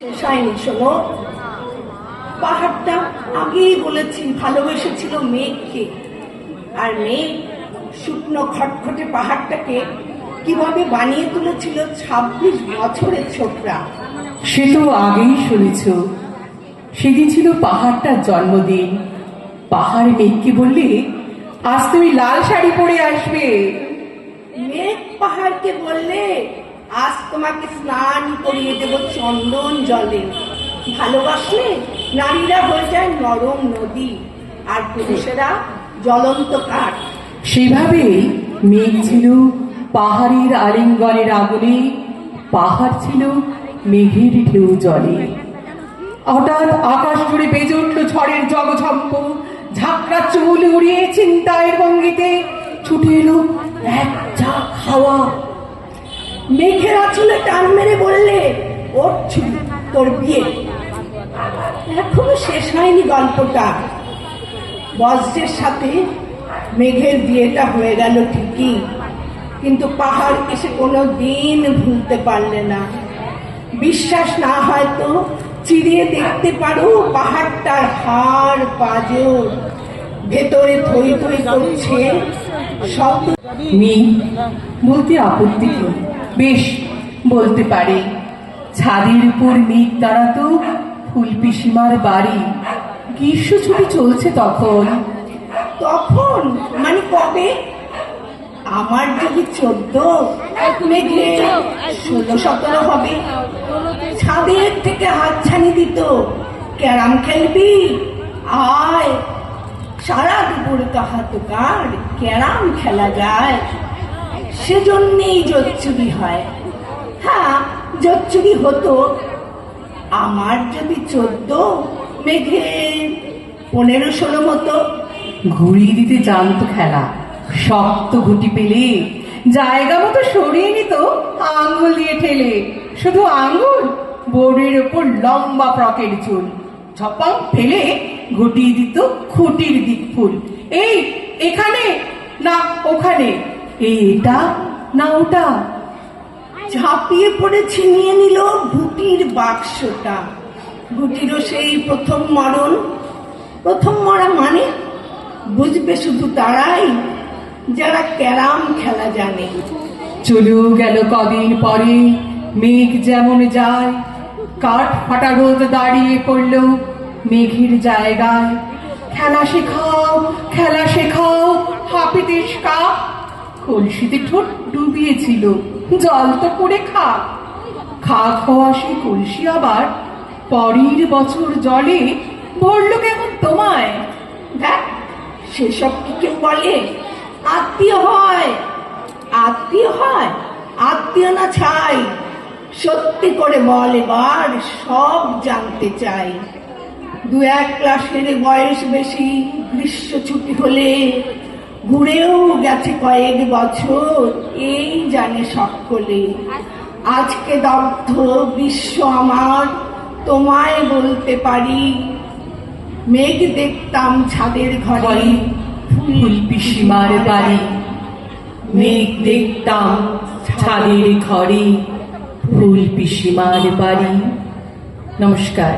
শোনো, পাহাড়টা আগেই বলেছি ভালোবেসেছিল মেঘকে, আর মেঘ শুকনো খটখটে পাহাড়টাকে কিভাবে বানিয়ে তুলেছিল ২৬ বছরের ছোকরা। সে তো আগেই শুনেছ, সেদিন ছিল পাহাড়টার জন্মদিন। পাহাড় মেঘকে বললে, আজ তুমি লাল শাড়ি পরে আসবে। মেঘ পাহাড়কে বললে, আজ তোমাকে স্নান করিয়ে দেব চন্দন জলে। ভালোবাসলে নারীরা হয়ে যায় নরম নদী, আর পুরুষেরা জ্বলন্ত কাঠ। সেভাবেই মেঘ ছিল পাহাড়ের আলিঙ্গনের আগুনে, পাহাড় ছিল মেঘের ঢেউ জলে। হঠাৎ আকাশ জুড়ে বেজে উঠল ঝড়ের জগঝম্প, ঝাঁকড়া চুল উড়িয়ে চিন্তায়ের ভঙ্গিতে ছুটে এলো এক ঝাঁক হাওয়া। মেঘের আঁচলে টান মেরে বললে, ওর ছুটি তোর বিয়ে। এখনো শেষ হয়নি গল্পটা। বজ্রের সাথে মেঘের বিয়েটা হয়ে গেল ঠিকই, কিন্তু পাহাড় এসে কোনো দিন ভুলতে পারলে না। বিশ্বাস না হয় তো চিরিয়ে দেখতে পারো পাহাড়টার হাড় পাঁজর, ভেতরে থই থই করছে শব্দ। মেঘ বলতে আপত্তি কি? বেশ, বলতে পারে। ছাদের উপর মেঘ দাঁড়াতো ফুল পিসিমার বাড়ি। গ্রীষ্ম ছুটি চলছে তখন। তখন মানে কবে? আমার যদি ১৪, মেঘে ১৬-১৭ হবে। ছাদের থেকে হাতছানি দিত, ক্যারাম খেলবি? আয়। সারা দুপুর কাহাতকার ক্যারাম খেলা যায়, সেজন্যেই জোচ্চুরি হয়। হ্যাঁ, জোচ্চুরি হতো। আমার যদি ১৪, মেঘে ১৫-১৬ মতো। ঘুরিয়ে দিতে জানতো খেলা। শক্ত ঘুটি পেলে জায়গা মতো সরিয়ে নিত আঙ্গুল দিয়ে ঠেলে। শুধু আঙ্গুল, বোর্ডের ওপর লম্বা ফ্রকের চুল। ঝপাং ফেলে ঘুটিয়ে দিত খুঁটির দিক ফুল। এই এখানে না ওখানে, এই এটা না ওটা। ঝাঁপিয়ে পড়ে ছিনিয়ে নিল ঘুটির বাক্সটা। ঘুটিরও সেই প্রথম মরণ। প্রথম মরা মানে বুঝবে শুধু তারাই যারা ক্যারাম খেলা জানে। চলেও গেল কদিন পরে মেঘ যেমন যায়, কাঠ ফাটা রোদ দাঁড়িয়ে পড়ল মেঘের জায়গায়। খেলা শেখাও, খেলা শেখাও, হাপিতিস কা। কলসিতে ঠোঁট ডুবিয়েছিল, জল তো করে খা। খা খাওয়া সে কলসি আবার পরের বছর জলে ভরল কেমন তোমায়। দেখ, সেসব কি কেউ বলে? আত্মীয় হয়, আত্মীয় হয়, আত্মীয় না ছাই। সত্যি করে বল, এবার সব জানতে চাই। ২-১ ক্লাসের বয়স বেশি, গ্রীষ্ম ছুটি হলে ঘুরেও গেছে কয়েক বছর, এই জানে সকলে। আজকে দগ্ধ বিশ্ব আমার, তোমায় বলতে পারি। মেঘ দেখতাম ছাদের ঘরে, ফুল পিসিমার বাড়ি। মেঘ দেখতাম ছাদের ঘরে, ফুল পিসিমার বাড়ি। নমস্কার।